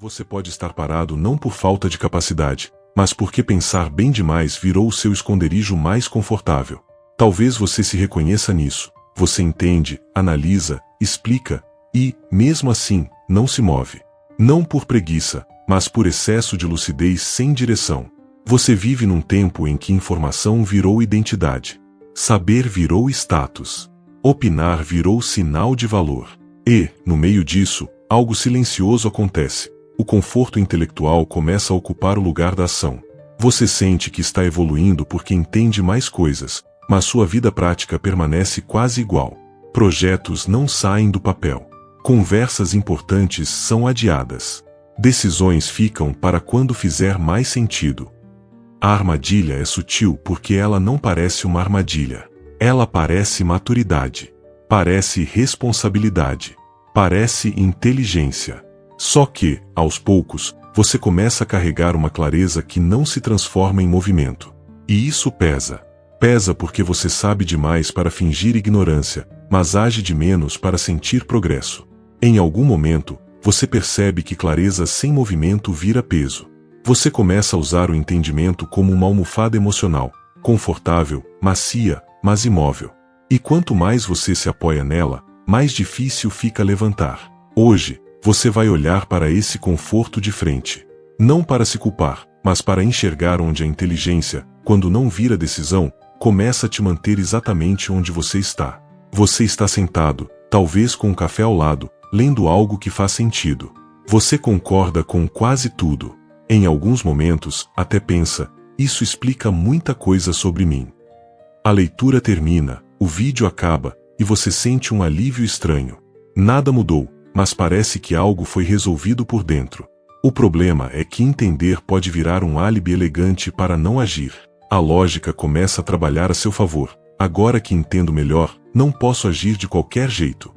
Você pode estar parado não por falta de capacidade, mas porque pensar bem demais virou o seu esconderijo mais confortável. Talvez você se reconheça nisso. Você entende, analisa, explica e, mesmo assim, não se move. Não por preguiça, mas por excesso de lucidez sem direção. Você vive num tempo em que informação virou identidade. Saber virou status. Opinar virou sinal de valor. E, no meio disso, algo silencioso acontece. O conforto intelectual começa a ocupar o lugar da ação. Você sente que está evoluindo porque entende mais coisas, mas sua vida prática permanece quase igual. Projetos não saem do papel. Conversas importantes são adiadas. Decisões ficam para quando fizer mais sentido. A armadilha é sutil porque ela não parece uma armadilha. Ela parece maturidade. Parece responsabilidade. Parece inteligência. Só que, aos poucos, você começa a carregar uma clareza que não se transforma em movimento. E isso pesa. Pesa porque você sabe demais para fingir ignorância, mas age de menos para sentir progresso. Em algum momento, você percebe que clareza sem movimento vira peso. Você começa a usar o entendimento como uma almofada emocional, confortável, macia, mas imóvel. E quanto mais você se apoia nela, mais difícil fica levantar. Hoje, você vai olhar para esse conforto de frente. Não para se culpar, mas para enxergar onde a inteligência, quando não vira decisão, começa a te manter exatamente onde você está. Você está sentado, talvez com um café ao lado, lendo algo que faz sentido. Você concorda com quase tudo. Em alguns momentos, até pensa, isso explica muita coisa sobre mim. A leitura termina, o vídeo acaba, e você sente um alívio estranho. Nada mudou, mas parece que algo foi resolvido por dentro. O problema é que entender pode virar um álibi elegante para não agir. A lógica começa a trabalhar a seu favor. Agora que entendo melhor, não posso agir de qualquer jeito.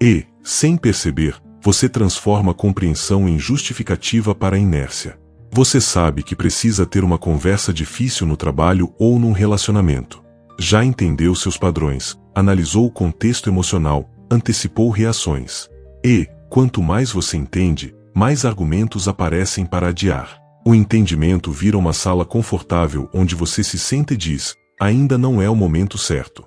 E, sem perceber, você transforma a compreensão em justificativa para a inércia. Você sabe que precisa ter uma conversa difícil no trabalho ou num relacionamento. Já entendeu seus padrões, analisou o contexto emocional, antecipou reações. E, quanto mais você entende, mais argumentos aparecem para adiar. O entendimento vira uma sala confortável onde você se senta e diz, ainda não é o momento certo.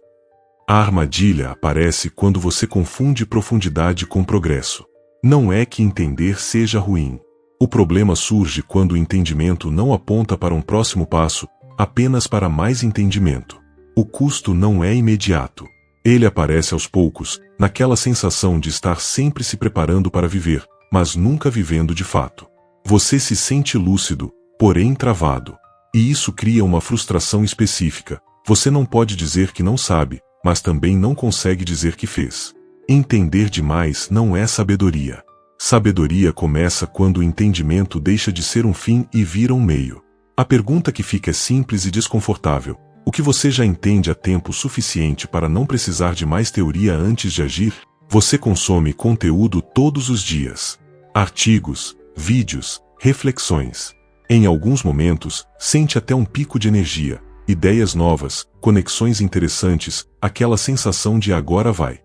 A armadilha aparece quando você confunde profundidade com progresso. Não é que entender seja ruim. O problema surge quando o entendimento não aponta para um próximo passo, apenas para mais entendimento. O custo não é imediato. Ele aparece aos poucos, naquela sensação de estar sempre se preparando para viver, mas nunca vivendo de fato. Você se sente lúcido, porém travado. E isso cria uma frustração específica. Você não pode dizer que não sabe, mas também não consegue dizer que fez. Entender demais não é sabedoria. Sabedoria começa quando o entendimento deixa de ser um fim e vira um meio. A pergunta que fica é simples e desconfortável. O que você já entende há tempo suficiente para não precisar de mais teoria antes de agir? Você consome conteúdo todos os dias. Artigos, vídeos, reflexões. Em alguns momentos, sente até um pico de energia, ideias novas, conexões interessantes, aquela sensação de agora vai.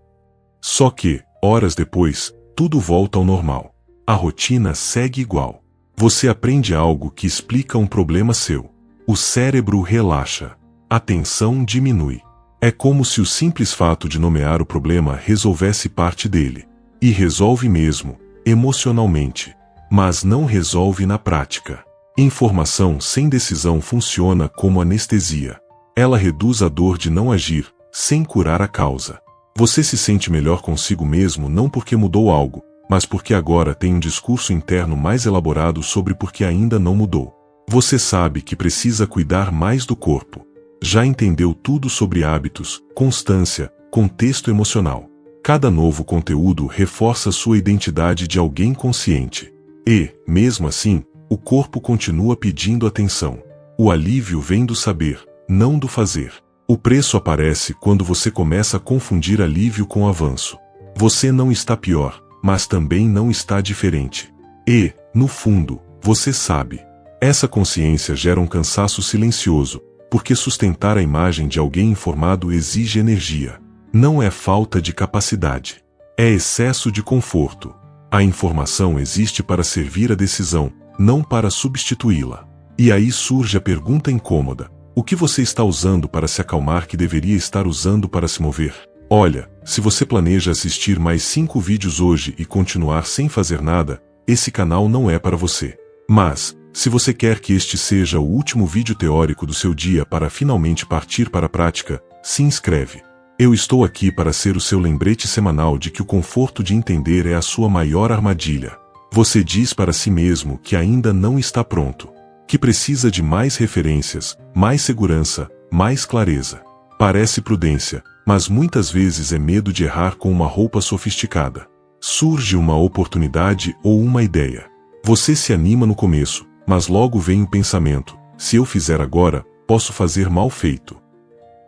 Só que, horas depois, tudo volta ao normal. A rotina segue igual. Você aprende algo que explica um problema seu. O cérebro relaxa. A tensão diminui. É como se o simples fato de nomear o problema resolvesse parte dele. E resolve mesmo, emocionalmente. Mas não resolve na prática. Informação sem decisão funciona como anestesia. Ela reduz a dor de não agir, sem curar a causa. Você se sente melhor consigo mesmo não porque mudou algo, mas porque agora tem um discurso interno mais elaborado sobre por que ainda não mudou. Você sabe que precisa cuidar mais do corpo. Já entendeu tudo sobre hábitos, constância, contexto emocional. Cada novo conteúdo reforça sua identidade de alguém consciente. E, mesmo assim, o corpo continua pedindo atenção. O alívio vem do saber, não do fazer. O preço aparece quando você começa a confundir alívio com avanço. Você não está pior, mas também não está diferente. E, no fundo, você sabe. Essa consciência gera um cansaço silencioso, porque sustentar a imagem de alguém informado exige energia. Não é falta de capacidade. É excesso de conforto. A informação existe para servir a decisão, não para substituí-la. E aí surge a pergunta incômoda: o que você está usando para se acalmar que deveria estar usando para se mover? Olha, se você planeja assistir mais 5 vídeos hoje e continuar sem fazer nada, esse canal não é para você. Mas, se você quer que este seja o último vídeo teórico do seu dia para finalmente partir para a prática, se inscreve. Eu estou aqui para ser o seu lembrete semanal de que o conforto de entender é a sua maior armadilha. Você diz para si mesmo que ainda não está pronto, que precisa de mais referências, mais segurança, mais clareza. Parece prudência, mas muitas vezes é medo de errar com uma roupa sofisticada. Surge uma oportunidade ou uma ideia. Você se anima no começo, mas logo vem o pensamento: se eu fizer agora, posso fazer mal feito.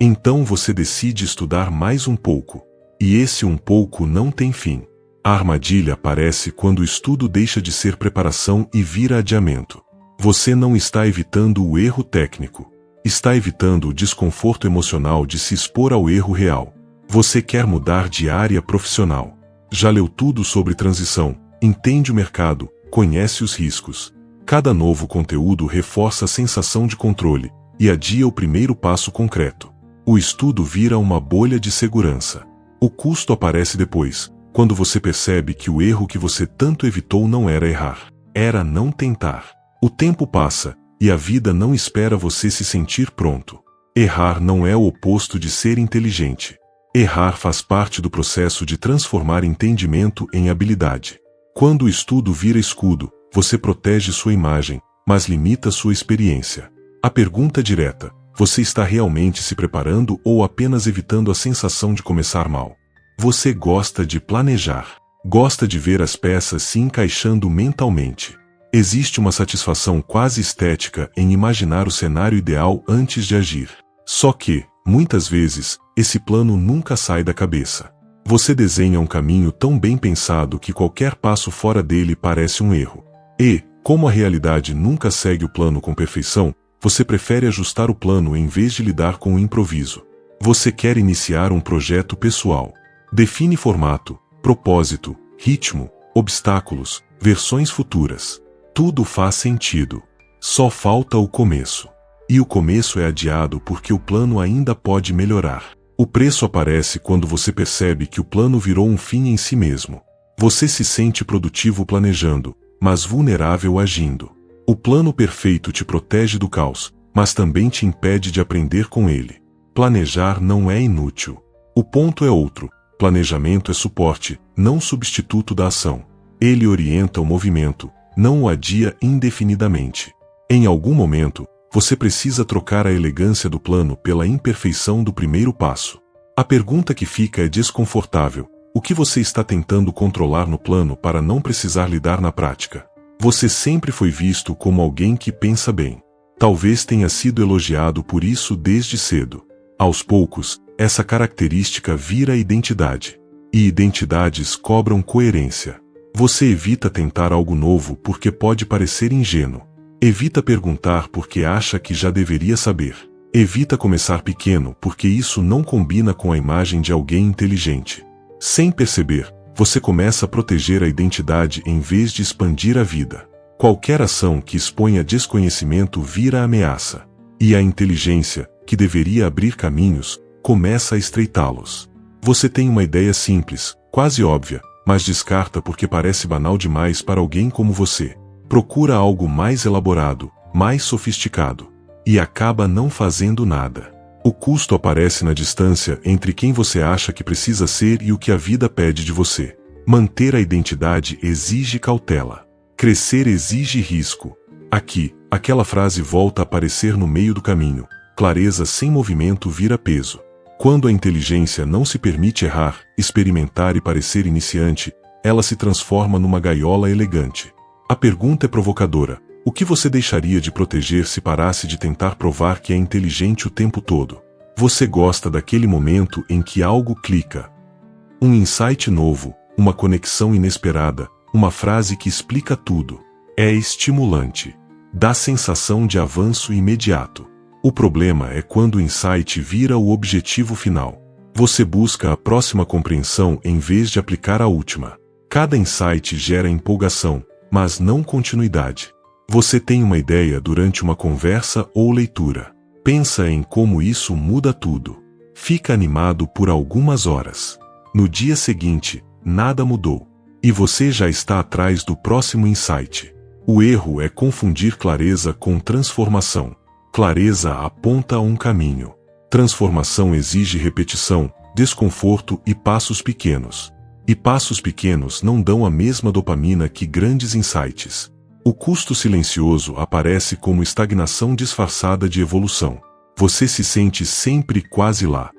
Então você decide estudar mais um pouco. E esse um pouco não tem fim. A armadilha aparece quando o estudo deixa de ser preparação e vira adiamento. Você não está evitando o erro técnico. Está evitando o desconforto emocional de se expor ao erro real. Você quer mudar de área profissional. Já leu tudo sobre transição, entende o mercado, conhece os riscos. Cada novo conteúdo reforça a sensação de controle e adia o primeiro passo concreto. O estudo vira uma bolha de segurança. O custo aparece depois, quando você percebe que o erro que você tanto evitou não era errar, era não tentar. O tempo passa, e a vida não espera você se sentir pronto. Errar não é o oposto de ser inteligente. Errar faz parte do processo de transformar entendimento em habilidade. Quando o estudo vira escudo, você protege sua imagem, mas limita sua experiência. A pergunta direta: você está realmente se preparando ou apenas evitando a sensação de começar mal? Você gosta de planejar. Gosta de ver as peças se encaixando mentalmente. Existe uma satisfação quase estética em imaginar o cenário ideal antes de agir. Só que, muitas vezes, esse plano nunca sai da cabeça. Você desenha um caminho tão bem pensado que qualquer passo fora dele parece um erro. E, como a realidade nunca segue o plano com perfeição, você prefere ajustar o plano em vez de lidar com o improviso. Você quer iniciar um projeto pessoal. Define formato, propósito, ritmo, obstáculos, versões futuras. Tudo faz sentido. Só falta o começo. E o começo é adiado porque o plano ainda pode melhorar. O preço aparece quando você percebe que o plano virou um fim em si mesmo. Você se sente produtivo planejando, mas vulnerável agindo. O plano perfeito te protege do caos, mas também te impede de aprender com ele. Planejar não é inútil. O ponto é outro: planejamento é suporte, não substituto da ação. Ele orienta o movimento, não o adia indefinidamente. Em algum momento, você precisa trocar a elegância do plano pela imperfeição do primeiro passo. A pergunta que fica é desconfortável: o que você está tentando controlar no plano para não precisar lidar na prática? Você sempre foi visto como alguém que pensa bem. Talvez tenha sido elogiado por isso desde cedo. Aos poucos, essa característica vira identidade. E identidades cobram coerência. Você evita tentar algo novo porque pode parecer ingênuo. Evita perguntar porque acha que já deveria saber. Evita começar pequeno porque isso não combina com a imagem de alguém inteligente. Sem perceber, você começa a proteger a identidade em vez de expandir a vida. Qualquer ação que exponha desconhecimento vira ameaça. E a inteligência, que deveria abrir caminhos, começa a estreitá-los. Você tem uma ideia simples, quase óbvia, mas descarta porque parece banal demais para alguém como você. Procura algo mais elaborado, mais sofisticado. E acaba não fazendo nada. O custo aparece na distância entre quem você acha que precisa ser e o que a vida pede de você. Manter a identidade exige cautela. Crescer exige risco. Aqui, aquela frase volta a aparecer no meio do caminho. Clareza sem movimento vira peso. Quando a inteligência não se permite errar, experimentar e parecer iniciante, ela se transforma numa gaiola elegante. A pergunta é provocadora: o que você deixaria de proteger se parasse de tentar provar que é inteligente o tempo todo? Você gosta daquele momento em que algo clica. Um insight novo, uma conexão inesperada, uma frase que explica tudo. É estimulante. Dá sensação de avanço imediato. O problema é quando o insight vira o objetivo final. Você busca a próxima compreensão em vez de aplicar a última. Cada insight gera empolgação, mas não continuidade. Você tem uma ideia durante uma conversa ou leitura. Pensa em como isso muda tudo. Fica animado por algumas horas. No dia seguinte, nada mudou. E você já está atrás do próximo insight. O erro é confundir clareza com transformação. Clareza aponta um caminho. Transformação exige repetição, desconforto e passos pequenos. E passos pequenos não dão a mesma dopamina que grandes insights. O custo silencioso aparece como estagnação disfarçada de evolução. Você se sente sempre quase lá.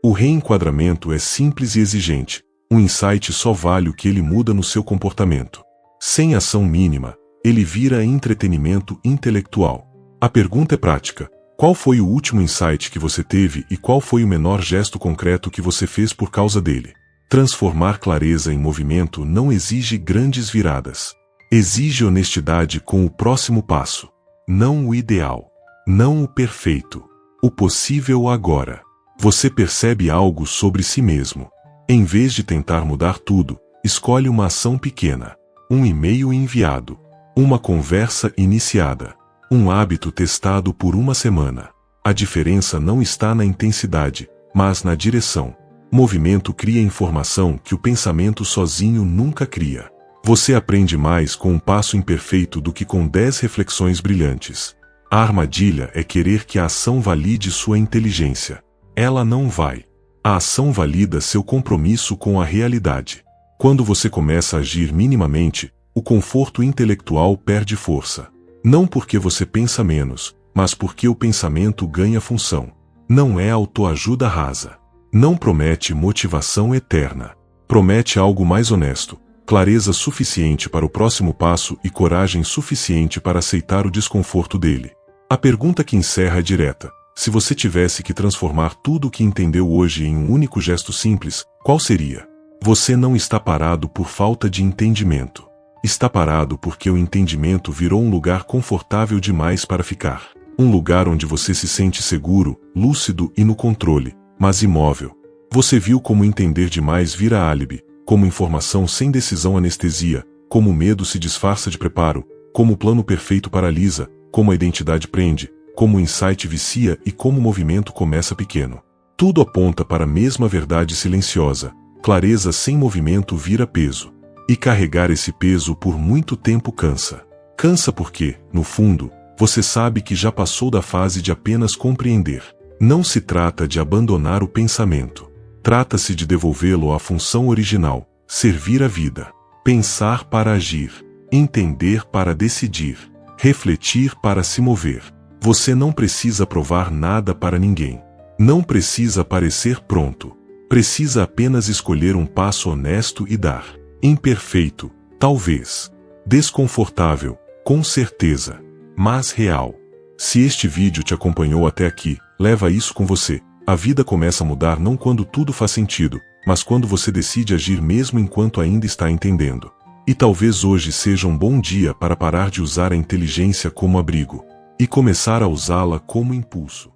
O reenquadramento é simples e exigente. Um insight só vale o que ele muda no seu comportamento. Sem ação mínima, ele vira entretenimento intelectual. A pergunta é prática. Qual foi o último insight que você teve e qual foi o menor gesto concreto que você fez por causa dele? Transformar clareza em movimento não exige grandes viradas. Exige honestidade com o próximo passo. Não o ideal. Não o perfeito. O possível agora. Você percebe algo sobre si mesmo. Em vez de tentar mudar tudo, escolhe uma ação pequena. Um e-mail enviado. Uma conversa iniciada. Um hábito testado por uma semana. A diferença não está na intensidade, mas na direção. Movimento cria informação que o pensamento sozinho nunca cria. Você aprende mais com um passo imperfeito do que com 10 reflexões brilhantes. A armadilha é querer que a ação valide sua inteligência. Ela não vai. A ação valida seu compromisso com a realidade. Quando você começa a agir minimamente, o conforto intelectual perde força. Não porque você pensa menos, mas porque o pensamento ganha função. Não é autoajuda rasa. Não promete motivação eterna. Promete algo mais honesto, clareza suficiente para o próximo passo e coragem suficiente para aceitar o desconforto dele. A pergunta que encerra é direta. Se você tivesse que transformar tudo o que entendeu hoje em um único gesto simples, qual seria? Você não está parado por falta de entendimento. Está parado porque o entendimento virou um lugar confortável demais para ficar. Um lugar onde você se sente seguro, lúcido e no controle, mas imóvel. Você viu como entender demais vira álibi, como informação sem decisão anestesia, como o medo se disfarça de preparo, como o plano perfeito paralisa, como a identidade prende, como o insight vicia e como o movimento começa pequeno. Tudo aponta para a mesma verdade silenciosa. Clareza sem movimento vira peso. E carregar esse peso por muito tempo cansa. Cansa porque, no fundo, você sabe que já passou da fase de apenas compreender. Não se trata de abandonar o pensamento. Trata-se de devolvê-lo à função original, servir a vida. Pensar para agir. Entender para decidir. Refletir para se mover. Você não precisa provar nada para ninguém. Não precisa parecer pronto. Precisa apenas escolher um passo honesto e dar. Imperfeito, talvez. Desconfortável, com certeza. Mas real. Se este vídeo te acompanhou até aqui, leva isso com você. A vida começa a mudar não quando tudo faz sentido, mas quando você decide agir mesmo enquanto ainda está entendendo. E talvez hoje seja um bom dia para parar de usar a inteligência como abrigo e começar a usá-la como impulso.